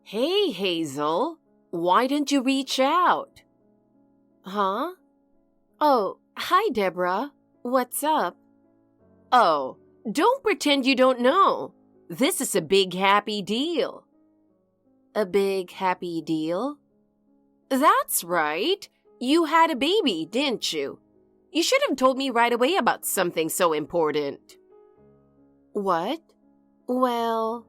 Hey, Hazel. Why didn't you reach out? Huh? Oh, hi, Deborah. What's up? Oh, don't pretend you don't know. This is a big happy deal. A big happy deal? That's right. You had a baby, didn't you? You should have told me right away about something so important. What? Well,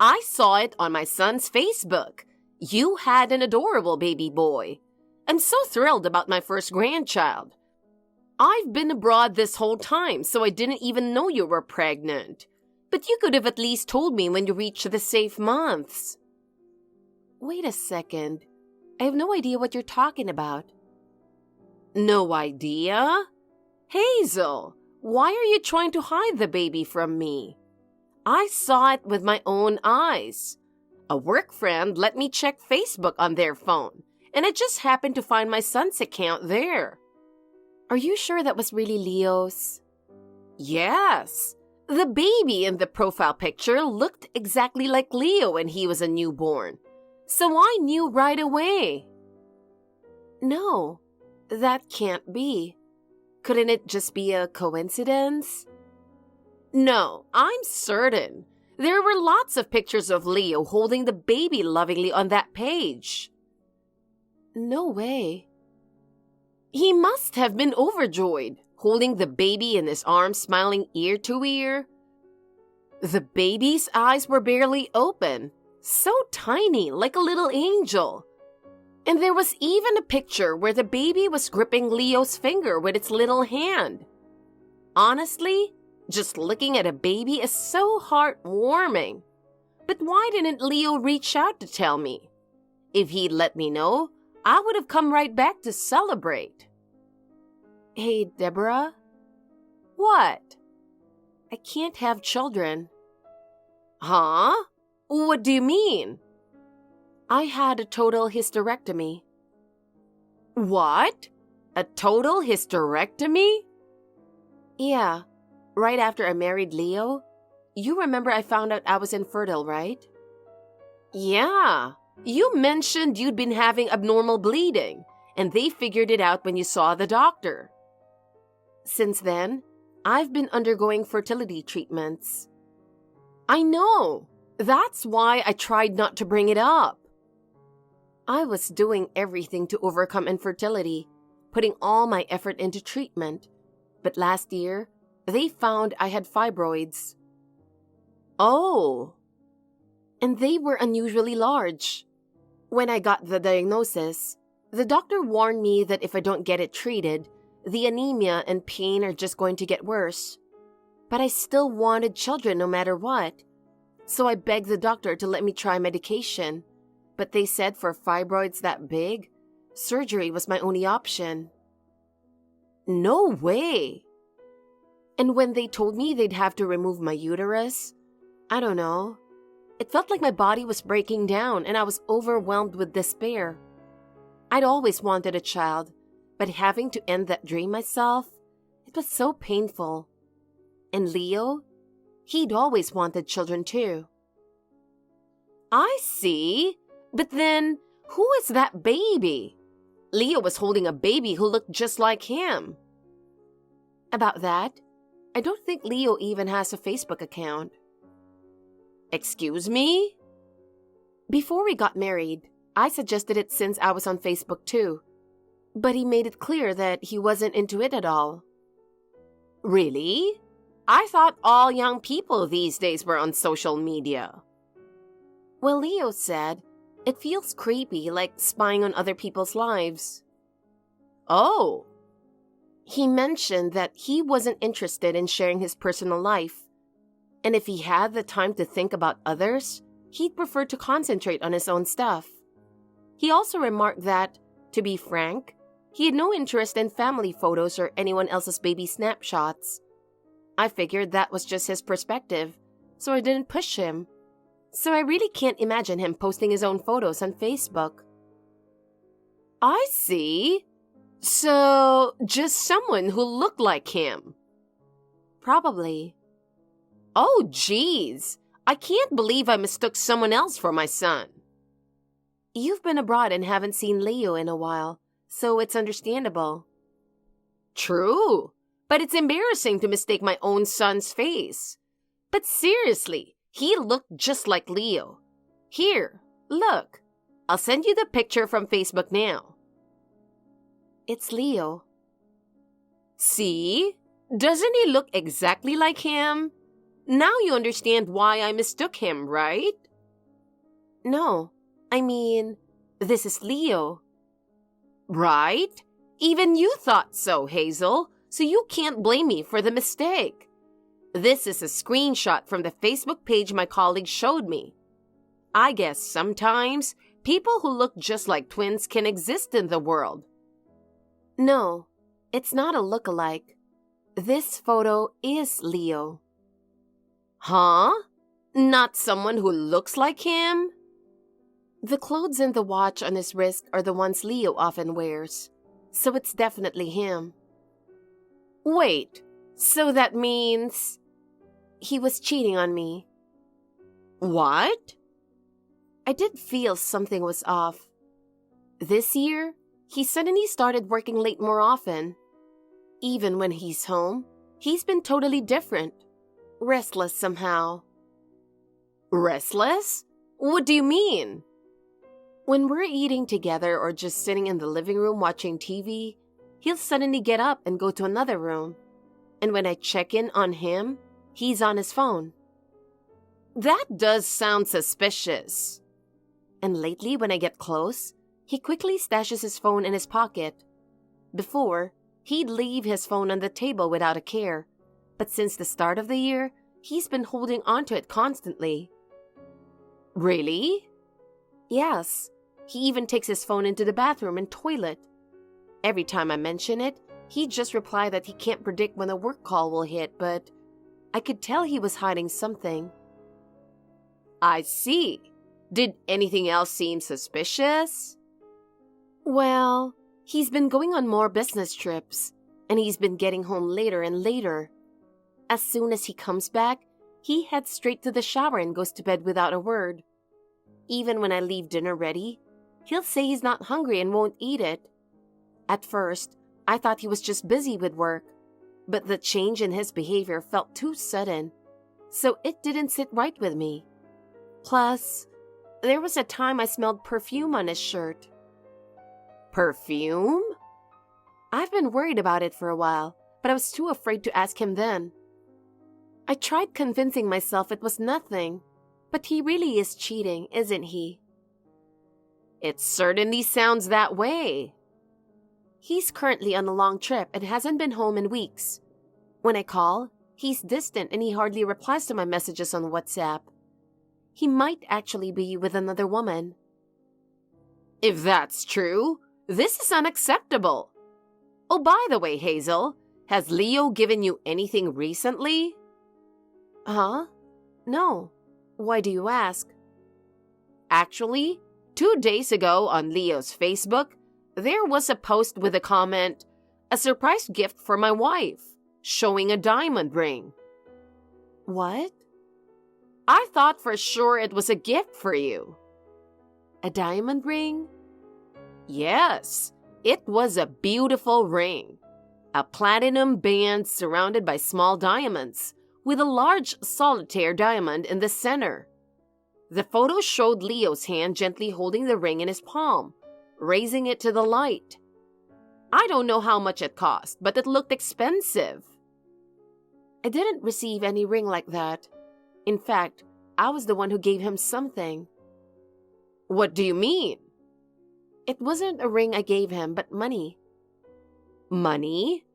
I saw it on my son's Facebook. You had an adorable baby boy. I'm so thrilled about my first grandchild. I've been abroad this whole time, so I didn't even know you were pregnant. But you could have at least told me when you reached the safe months. Wait a second. I have no idea what you're talking about. No idea? Hazel, why are you trying to hide the baby from me? I saw it with my own eyes. A work friend let me check Facebook on their phone, and I just happened to find my son's account there. Are you sure that was really Leo's? Yes. The baby in the profile picture looked exactly like Leo when he was a newborn, so I knew right away. No, that can't be. Couldn't it just be a coincidence? No, I'm certain. There were lots of pictures of Leo holding the baby lovingly on that page. No way. He must have been overjoyed, holding the baby in his arms, smiling ear to ear. The baby's eyes were barely open, so tiny, like a little angel. And there was even a picture where the baby was gripping Leo's finger with its little hand. Honestly, just looking at a baby is so heartwarming. But why didn't Leo reach out to tell me? If he'd let me know, I would have come right back to celebrate. Hey, Deborah? What? I can't have children. Huh? What do you mean? I had a total hysterectomy. What? A total hysterectomy? Yeah, right after I married Leo. You remember I found out I was infertile, right? Yeah, you mentioned you'd been having abnormal bleeding, and they figured it out when you saw the doctor. Since then, I've been undergoing fertility treatments. I know. That's why I tried not to bring it up. I was doing everything to overcome infertility, putting all my effort into treatment. But last year, they found I had fibroids. Oh. And they were unusually large. When I got the diagnosis, the doctor warned me that if I don't get it treated, the anemia and pain are just going to get worse. But I still wanted children no matter what. So I begged the doctor to let me try medication. But they said for fibroids that big, surgery was my only option. No way! And when they told me they'd have to remove my uterus, I don't know. It felt like my body was breaking down and I was overwhelmed with despair. I'd always wanted a child, but having to end that dream myself, it was so painful. And Leo? He'd always wanted children too. I see. But then, who is that baby? Leo was holding a baby who looked just like him. About that, I don't think Leo even has a Facebook account. Excuse me? Before we got married, I suggested it since I was on Facebook too. But he made it clear that he wasn't into it at all. Really? I thought all young people these days were on social media. Well, Leo said it feels creepy, like spying on other people's lives. Oh. He mentioned that he wasn't interested in sharing his personal life. And if he had the time to think about others, he'd prefer to concentrate on his own stuff. He also remarked that, to be frank, he had no interest in family photos or anyone else's baby snapshots. I figured that was just his perspective, so I didn't push him. So I really can't imagine him posting his own photos on Facebook. I see. So, just someone who looked like him. Probably. Oh, geez. I can't believe I mistook someone else for my son. You've been abroad and haven't seen Leo in a while, so it's understandable. True, but it's embarrassing to mistake my own son's face. But seriously, he looked just like Leo. Here, look. I'll send you the picture from Facebook now. It's Leo. See? Doesn't he look exactly like him? Now you understand why I mistook him, right? No, I mean, this is Leo. Right? Even you thought so, Hazel, so you can't blame me for the mistake. This is a screenshot from the Facebook page my colleague showed me. I guess sometimes people who look just like twins can exist in the world. No, it's not a look-alike. This photo is Leo. Huh? Not someone who looks like him? The clothes and the watch on his wrist are the ones Leo often wears, so it's definitely him. Wait, so that means... He was cheating on me. What? I did feel something was off. This year, he suddenly started working late more often. Even when he's home, he's been totally different. Restless somehow. Restless? What do you mean? When we're eating together or just sitting in the living room watching TV, he'll suddenly get up and go to another room. And when I check in on him, he's on his phone. That does sound suspicious. And lately, when I get close, he quickly stashes his phone in his pocket. Before, he'd leave his phone on the table without a care. But since the start of the year, he's been holding onto it constantly. Really? Yes. He even takes his phone into the bathroom and toilet. Every time I mention it, he'd just reply that he can't predict when a work call will hit, but I could tell he was hiding something. I see. Did anything else seem suspicious? Well, he's been going on more business trips, and he's been getting home later and later. As soon as he comes back, he heads straight to the shower and goes to bed without a word. Even when I leave dinner ready, he'll say he's not hungry and won't eat it. At first, I thought he was just busy with work, but the change in his behavior felt too sudden, so it didn't sit right with me. Plus, there was a time I smelled perfume on his shirt. Perfume? I've been worried about it for a while, but I was too afraid to ask him then. I tried convincing myself it was nothing, but he really is cheating, isn't he? It certainly sounds that way. He's currently on a long trip and hasn't been home in weeks. When I call, he's distant and he hardly replies to my messages on WhatsApp. He might actually be with another woman. If that's true, this is unacceptable. Oh, by the way, Hazel, has Leo given you anything recently? Huh? No. Why do you ask? Actually, 2 days ago on Leo's Facebook, there was a post with a comment, "A surprise gift for my wife," showing a diamond ring. What? I thought for sure it was a gift for you. A diamond ring? Yes, it was a beautiful ring. A platinum band surrounded by small diamonds, with a large solitaire diamond in the center. The photo showed Leo's hand gently holding the ring in his palm, raising it to the light. I don't know how much it cost, but it looked expensive. I didn't receive any ring like that. In fact, I was the one who gave him something. What do you mean? It wasn't a ring I gave him, but money. Money?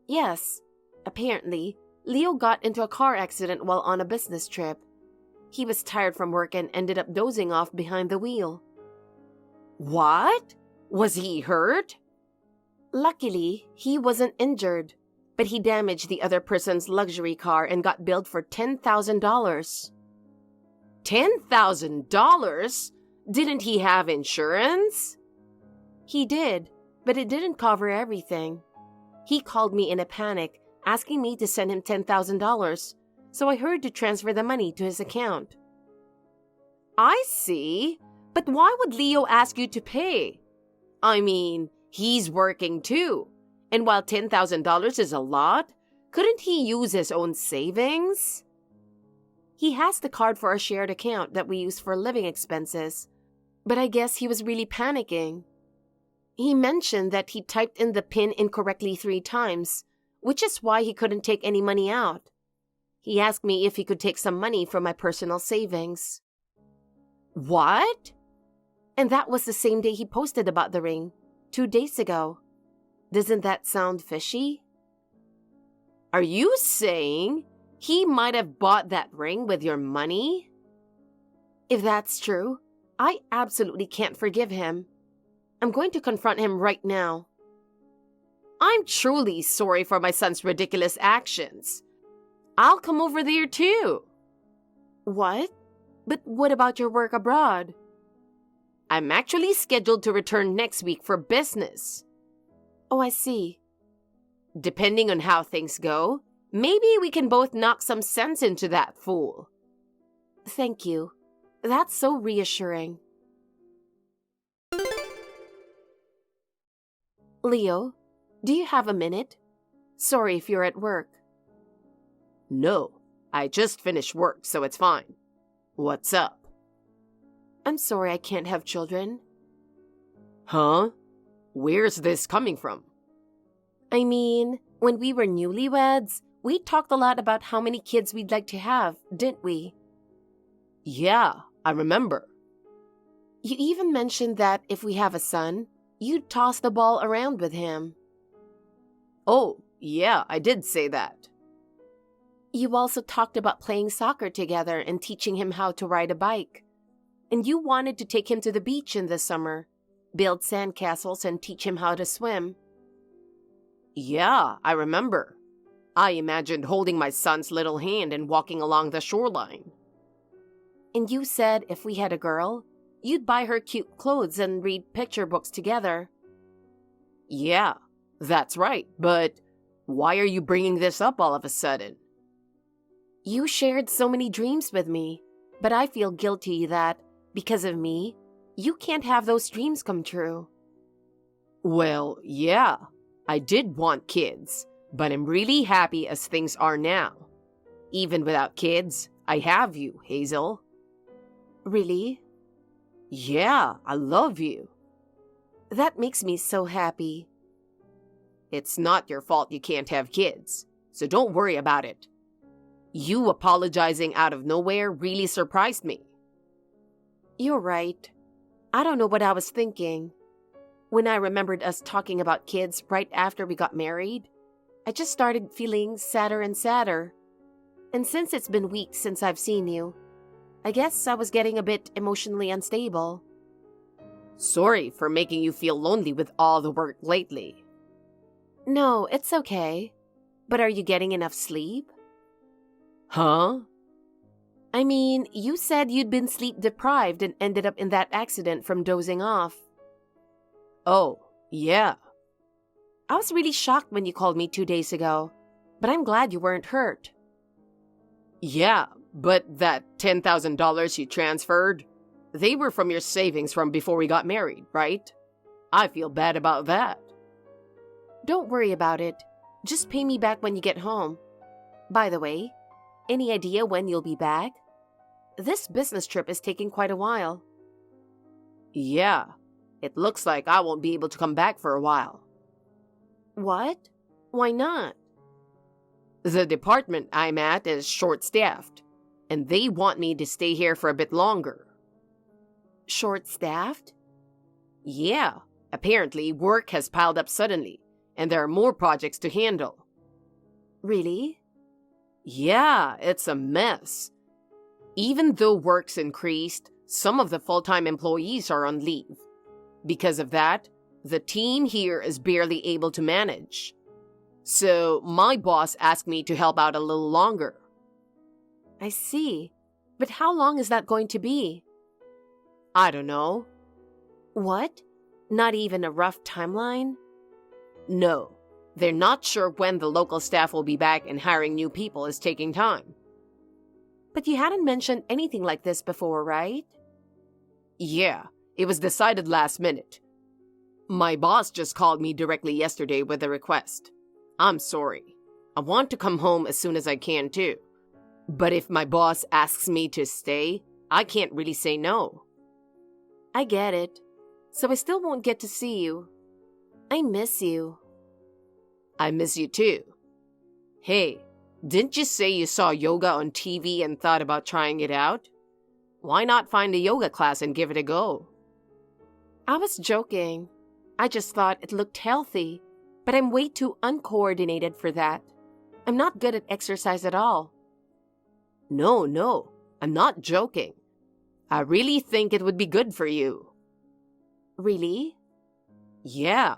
Yes. Apparently, Leo got into a car accident while on a business trip. He was tired from work and ended up dozing off behind the wheel. What? Was he hurt? Luckily, he wasn't injured, but he damaged the other person's luxury car and got billed for $10,000. $10,000? Didn't he have insurance? He did, but it didn't cover everything. He called me in a panic, asking me to send him $10,000, so I heard to transfer the money to his account. I see. But why would Leo ask you to pay? I mean, he's working too. And while $10,000 is a lot, couldn't he use his own savings? He has the card for our shared account that we use for living expenses, but I guess he was really panicking. He mentioned that he typed in the PIN incorrectly 3 times, which is why he couldn't take any money out. He asked me if he could take some money from my personal savings. What? And that was the same day he posted about the ring, 2 days ago. Doesn't that sound fishy? Are you saying he might have bought that ring with your money? If that's true, I absolutely can't forgive him. I'm going to confront him right now. I'm truly sorry for my son's ridiculous actions. I'll come over there too. What? But what about your work abroad? I'm actually scheduled to return next week for business. Oh, I see. Depending on how things go, maybe we can both knock some sense into that fool. Thank you. That's so reassuring. Leo, do you have a minute? Sorry if you're at work. No, I just finished work, so it's fine. What's up? I'm sorry I can't have children. Huh? Where's this coming from? I mean, when we were newlyweds, we talked a lot about how many kids we'd like to have, didn't we? Yeah, I remember. You even mentioned that if we have a son, you'd toss the ball around with him. Oh, yeah, I did say that. You also talked about playing soccer together and teaching him how to ride a bike. And you wanted to take him to the beach in the summer, build sandcastles and teach him how to swim. Yeah, I remember. I imagined holding my son's little hand and walking along the shoreline. And you said if we had a girl, you'd buy her cute clothes and read picture books together. Yeah, that's right, but why are you bringing this up all of a sudden? You shared so many dreams with me, but I feel guilty that, because of me, you can't have those dreams come true. Well, yeah, I did want kids, but I'm really happy as things are now. Even without kids, I have you, Hazel. Really? Yeah, I love you. That makes me so happy. It's not your fault you can't have kids, so don't worry about it. You apologizing out of nowhere really surprised me. You're right. I don't know what I was thinking. When I remembered us talking about kids right after we got married, I just started feeling sadder and sadder. And since it's been weeks since I've seen you, I guess I was getting a bit emotionally unstable. Sorry for making you feel lonely with all the work lately. No, it's okay. But are you getting enough sleep? Huh? I mean, you said you'd been sleep deprived and ended up in that accident from dozing off. Oh, yeah. I was really shocked when you called me 2 days ago, but I'm glad you weren't hurt. Yeah, but that $10,000 you transferred, they were from your savings from before we got married, right? I feel bad about that. Don't worry about it. Just pay me back when you get home. By the way, any idea when you'll be back? This business trip is taking quite a while. Yeah, it looks like I won't be able to come back for a while. What? Why not? The department I'm at is short-staffed, and they want me to stay here for a bit longer. Short-staffed? Yeah, apparently work has piled up suddenly, and there are more projects to handle. Really? Yeah, it's a mess. Even though work's increased, some of the full-time employees are on leave. Because of that, the team here is barely able to manage. So my boss asked me to help out a little longer. I see. But how long is that going to be? I don't know. What? Not even a rough timeline? No. They're not sure when the local staff will be back, and hiring new people is taking time. But you hadn't mentioned anything like this before, right? Yeah, it was decided last minute. My boss just called me directly yesterday with a request. I'm sorry. I want to come home as soon as I can too. But if my boss asks me to stay, I can't really say no. I get it. So I still won't get to see you. I miss you. I miss you too. Hey, didn't you say you saw yoga on TV and thought about trying it out? Why not find a yoga class and give it a go? I was joking. I just thought it looked healthy, but I'm way too uncoordinated for that. I'm not good at exercise at all. No, I'm not joking. I really think it would be good for you. Really? Yeah.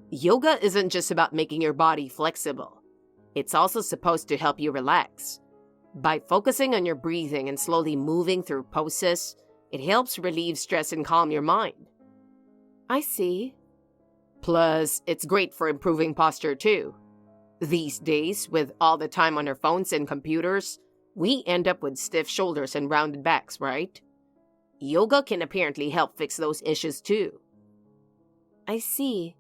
Yoga isn't just about making your body flexible. It's also supposed to help you relax. By focusing on your breathing and slowly moving through poses, it helps relieve stress and calm your mind. I see. Plus, it's great for improving posture too. These days, with all the time on our phones and computers, we end up with stiff shoulders and rounded backs, right? Yoga can apparently help fix those issues too. I see.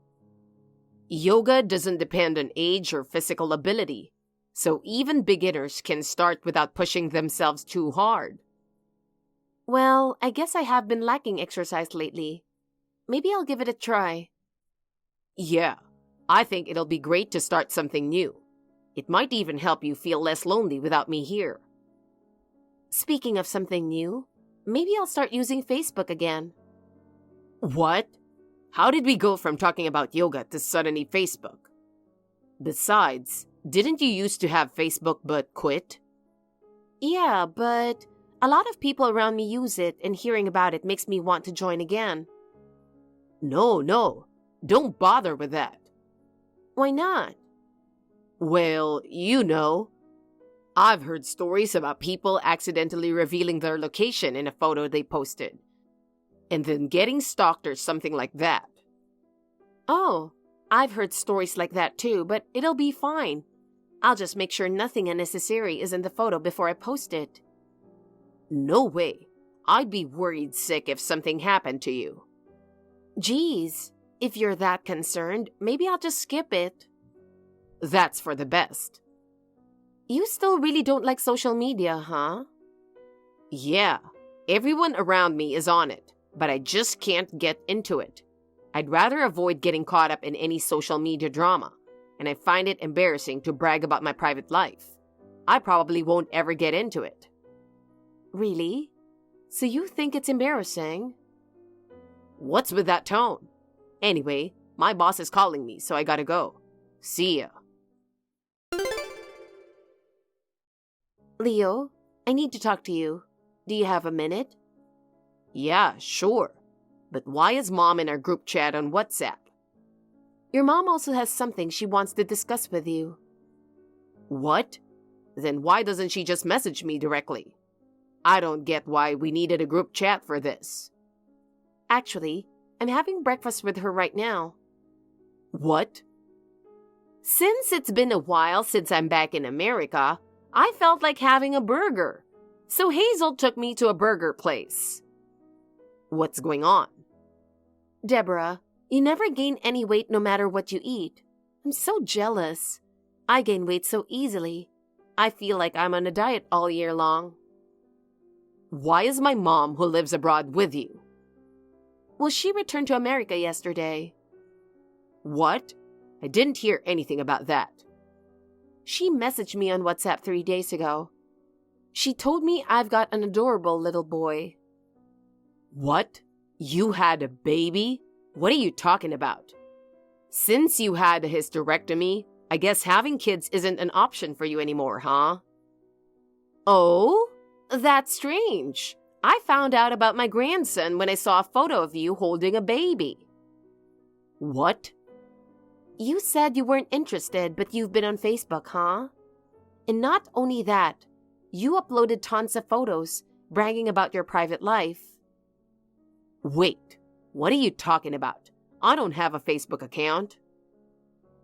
Yoga doesn't depend on age or physical ability, so even beginners can start without pushing themselves too hard. Well, I guess I have been lacking exercise lately. Maybe I'll give it a try. Yeah, I think it'll be great to start something new. It might even help you feel less lonely without me here. Speaking of something new, maybe I'll start using Facebook again. What? How did we go from talking about yoga to suddenly Facebook? Besides, didn't you used to have Facebook but quit? Yeah, but a lot of people around me use it, and hearing about it makes me want to join again. No, don't bother with that. Why not? Well, you know, I've heard stories about people accidentally revealing their location in a photo they posted, and then getting stalked or something like that. Oh, I've heard stories like that too, but it'll be fine. I'll just make sure nothing unnecessary is in the photo before I post it. No way. I'd be worried sick if something happened to you. Geez, if you're that concerned, maybe I'll just skip it. That's for the best. You still really don't like social media, huh? Yeah, everyone around me is on it, but I just can't get into it. I'd rather avoid getting caught up in any social media drama, and I find it embarrassing to brag about my private life. I probably won't ever get into it. Really? So you think it's embarrassing? What's with that tone? Anyway, my boss is calling me, so I gotta go. See ya. Leo, I need to talk to you. Do you have a minute? Yeah, sure. But why is Mom in our group chat on WhatsApp? Your mom also has something she wants to discuss with you. What? Then why doesn't she just message me directly? I don't get why we needed a group chat for this. Actually, I'm having breakfast with her right now. What? Since it's been a while since I'm back in America, I felt like having a burger. So Hazel took me to a burger place. What's going on? Deborah, you never gain any weight no matter what you eat. I'm so jealous. I gain weight so easily. I feel like I'm on a diet all year long. Why is my mom, who lives abroad, with you? Well, she returned to America yesterday. What? I didn't hear anything about that. She messaged me on WhatsApp 3 days ago. She told me I've got an adorable little boy. What? You had a baby? What are you talking about? Since you had a hysterectomy, I guess having kids isn't an option for you anymore, huh? Oh? That's strange. I found out about my grandson when I saw a photo of you holding a baby. What? You said you weren't interested, but you've been on Facebook, huh? And not only that, you uploaded tons of photos bragging about your private life. Wait, what are you talking about? I don't have a Facebook account.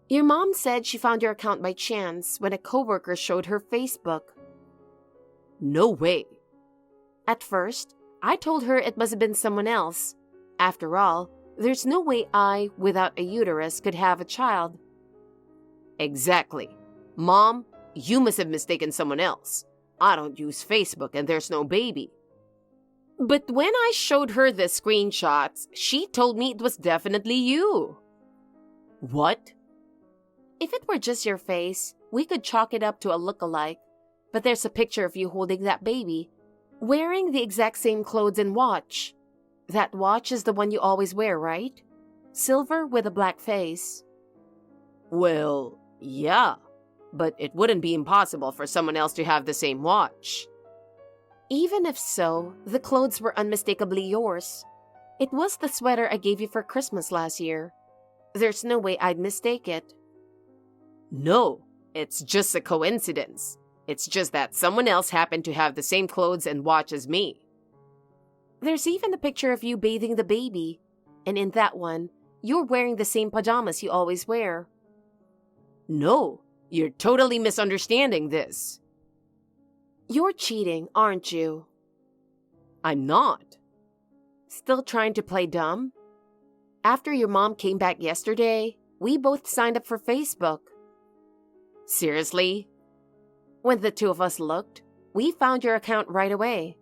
Your mom said she found your account by chance when a coworker showed her Facebook. No way. At first, I told her it must have been someone else. After all, there's no way I, without a uterus, could have a child. Exactly. Mom, you must have mistaken someone else. I don't use Facebook and there's no baby. But when I showed her the screenshots, she told me it was definitely you. What? If it were just your face, we could chalk it up to a look-alike. But there's a picture of you holding that baby, wearing the exact same clothes and watch. That watch is the one you always wear, right? Silver with a black face. Well, yeah, but it wouldn't be impossible for someone else to have the same watch. Even if so, the clothes were unmistakably yours. It was the sweater I gave you for Christmas last year. There's no way I'd mistake it. No, it's just a coincidence. It's just that someone else happened to have the same clothes and watch as me. There's even a picture of you bathing the baby. And in that one, you're wearing the same pajamas you always wear. No, you're totally misunderstanding this. You're cheating, aren't you? I'm not. Still trying to play dumb? After your mom came back yesterday, we both signed up for Facebook. Seriously? When the two of us looked, we found your account right away.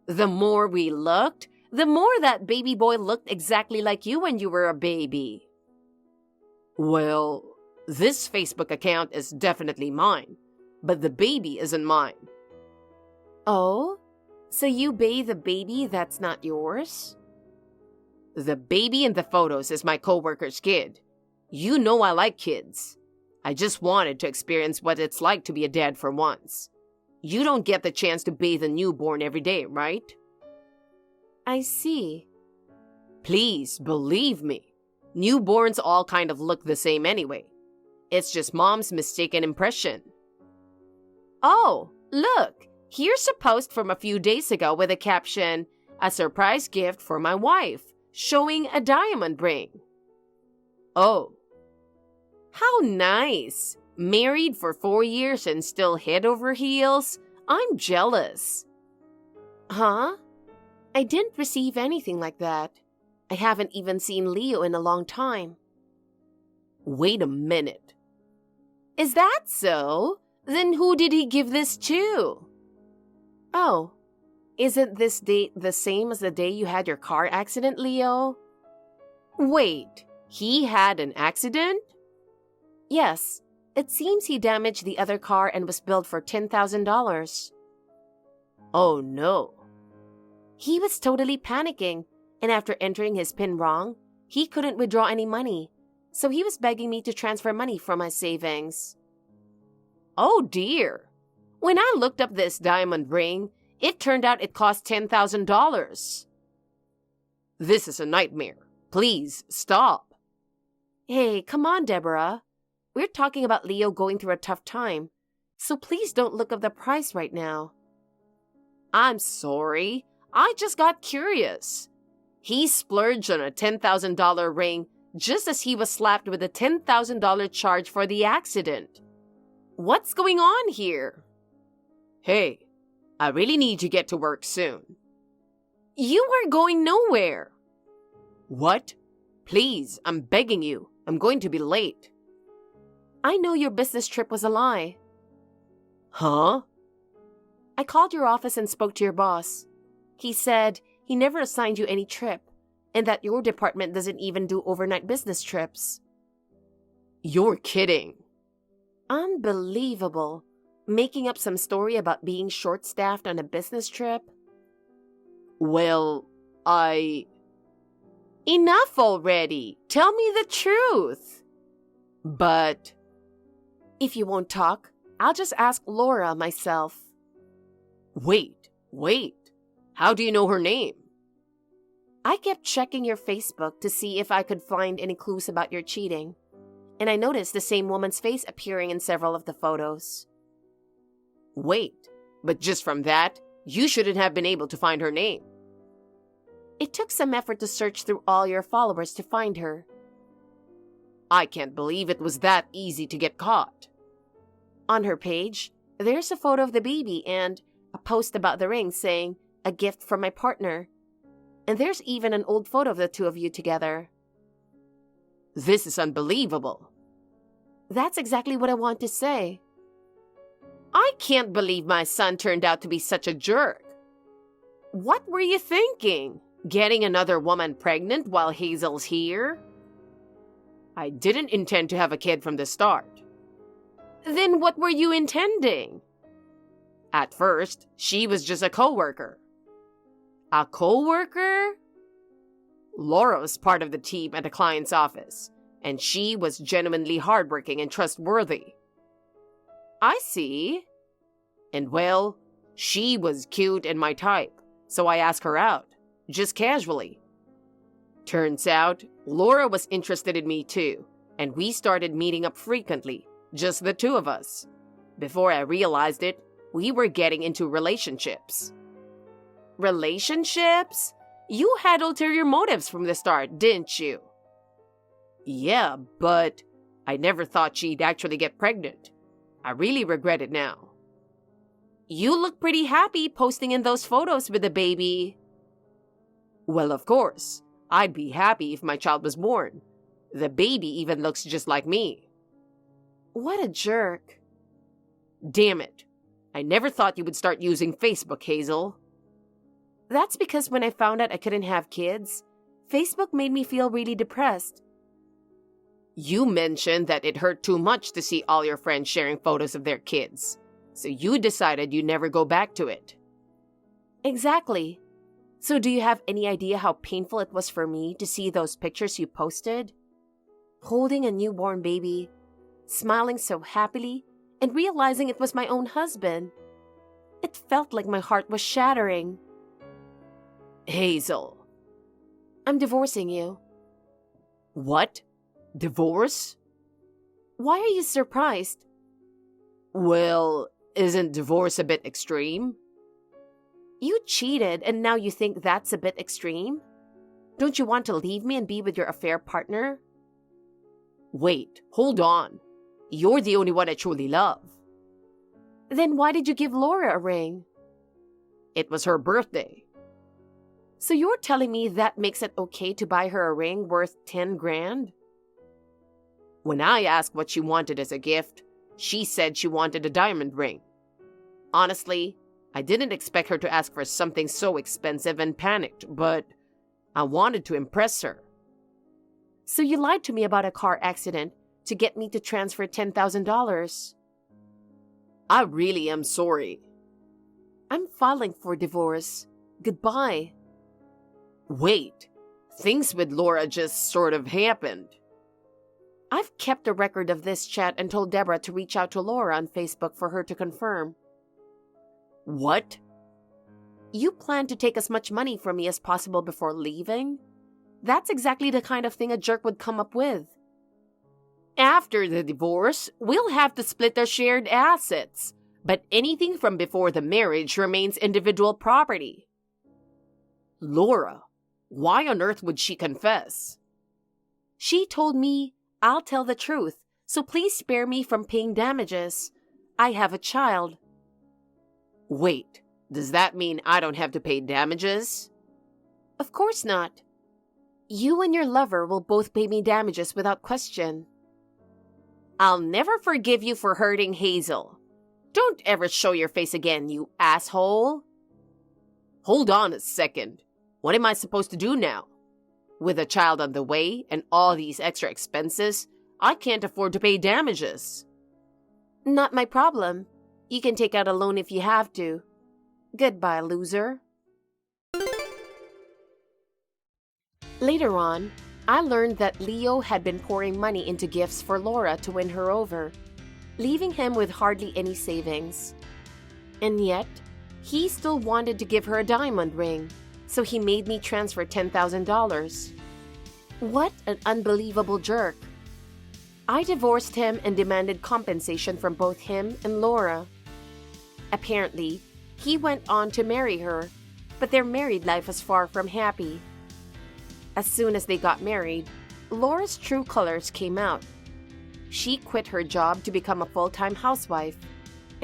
The more we looked, the more that baby boy looked exactly like you when you were a baby. Well, this Facebook account is definitely mine, but the baby isn't mine. Oh? So you bathe a baby that's not yours? The baby in the photos is my coworker's kid. You know I like kids. I just wanted to experience what it's like to be a dad for once. You don't get the chance to bathe a newborn every day, right? I see. Please, believe me. Newborns all kind of look the same anyway. It's just mom's mistaken impression. Oh, look! Here's a post from a few days ago with a caption, "A surprise gift for my wife," showing a diamond ring. Oh. How nice! Married for 4 years and still head over heels? I'm jealous. Huh? I didn't receive anything like that. I haven't even seen Leo in a long time. Wait a minute. Is that so? Then who did he give this to? Oh, isn't this date the same as the day you had your car accident, Leo? Wait, he had an accident? Yes, it seems he damaged the other car and was billed for $10,000. Oh no. He was totally panicking, and after entering his PIN wrong, he couldn't withdraw any money, so he was begging me to transfer money from my savings. Oh dear. When I looked up this diamond ring, it turned out it cost $10,000. This is a nightmare. Please, stop. Hey, come on, Deborah. We're talking about Leo going through a tough time, so please don't look up the price right now. I'm sorry. I just got curious. He splurged on a $10,000 ring just as he was slapped with a $10,000 charge for the accident. What's going on here? Hey, I really need to get to work soon. You are going nowhere. What? Please, I'm begging you. I'm going to be late. I know your business trip was a lie. Huh? I called your office and spoke to your boss. He said he never assigned you any trip, and that your department doesn't even do overnight business trips. You're kidding. Unbelievable. Making up some story about being short-staffed on a business trip? Well, Enough already. Tell me the truth. But... If you won't talk, I'll just ask Laura myself. Wait. How do you know her name? I kept checking your Facebook to see if I could find any clues about your cheating, and I noticed the same woman's face appearing in several of the photos. Wait, but just from that, you shouldn't have been able to find her name. It took some effort to search through all your followers to find her. I can't believe it was that easy to get caught. On her page, There's a photo of the baby and a post about the ring saying, "A gift from my partner." And there's even an old photo of the two of you together. This is unbelievable. That's exactly what I want to say. I can't believe my son turned out to be such a jerk. What were you thinking? Getting another woman pregnant while Hazel's here? I didn't intend to have a kid from the start. Then what were you intending? At first, she was just a coworker. A coworker? Laura was part of the team at the client's office, and she was genuinely hardworking and trustworthy. I see. And well, she was cute and my type, so I asked her out, just casually. Turns out, Laura was interested in me too, and we started meeting up frequently, just the two of us. Before I realized it, we were getting into relationships. Relationships? You had ulterior motives from the start, didn't you? Yeah, but I never thought she'd actually get pregnant. I really regret it now. You look pretty happy posting in those photos with the baby. Well, of course. I'd be happy if my child was born. The baby even looks just like me. What a jerk. Damn it. I never thought you would start using Facebook, Hazel. That's because when I found out I couldn't have kids, Facebook made me feel really depressed. You mentioned that it hurt too much to see all your friends sharing photos of their kids, so you decided you'd never go back to it. Exactly. So do you have any idea how painful it was for me to see those pictures you posted? Holding a newborn baby, smiling so happily, and realizing it was my own husband. It felt like my heart was shattering. Hazel. I'm divorcing you. What? Divorce? Why are you surprised? Well, isn't divorce a bit extreme? You cheated and now you think that's a bit extreme? Don't you want to leave me and be with your affair partner? Wait, hold on. You're the only one I truly love. Then why did you give Laura a ring? It was her birthday. So you're telling me that makes it okay to buy her a ring worth 10 grand? When I asked what she wanted as a gift, she said she wanted a diamond ring. Honestly, I didn't expect her to ask for something so expensive and panicked, but I wanted to impress her. So you lied to me about a car accident to get me to transfer $10,000. I really am sorry. I'm filing for divorce. Goodbye. Wait, things with Laura just sort of happened. I've kept a record of this chat and told Deborah to reach out to Laura on Facebook for her to confirm. What? You plan to take as much money from me as possible before leaving? That's exactly the kind of thing a jerk would come up with. After the divorce, we'll have to split our shared assets, but anything from before the marriage remains individual property. Laura, why on earth would she confess? She told me I'll tell the truth, so please spare me from paying damages. I have a child. Wait, does that mean I don't have to pay damages? Of course not. You and your lover will both pay me damages without question. I'll never forgive you for hurting Hazel. Don't ever show your face again, you asshole. Hold on a second. What am I supposed to do now? With a child on the way and all these extra expenses, I can't afford to pay damages. Not my problem. You can take out a loan if you have to. Goodbye, loser. Later on, I learned that Leo had been pouring money into gifts for Laura to win her over, leaving him with hardly any savings. And yet, he still wanted to give her a diamond ring, so he made me transfer $10,000. What an unbelievable jerk. I divorced him and demanded compensation from both him and Laura. Apparently, he went on to marry her, but their married life was far from happy. As soon as they got married, Laura's true colors came out. She quit her job to become a full-time housewife,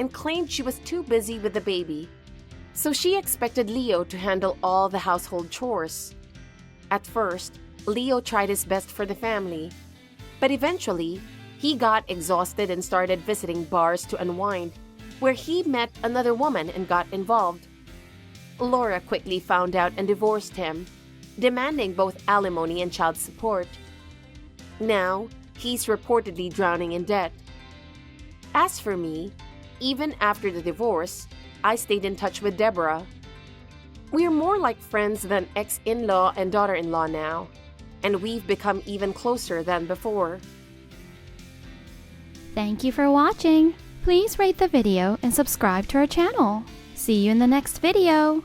and claimed she was too busy with the baby. So she expected Leo to handle all the household chores. At first, Leo tried his best for the family, but eventually, he got exhausted and started visiting bars to unwind, where he met another woman and got involved. Laura quickly found out and divorced him, demanding both alimony and child support. Now, he's reportedly drowning in debt. As for me, even after the divorce, I stayed in touch with Deborah. We're more like friends than ex-in-law and daughter-in-law now, and we've become even closer than before. Thank you for watching. Please rate the video and subscribe to our channel. See you in the next video.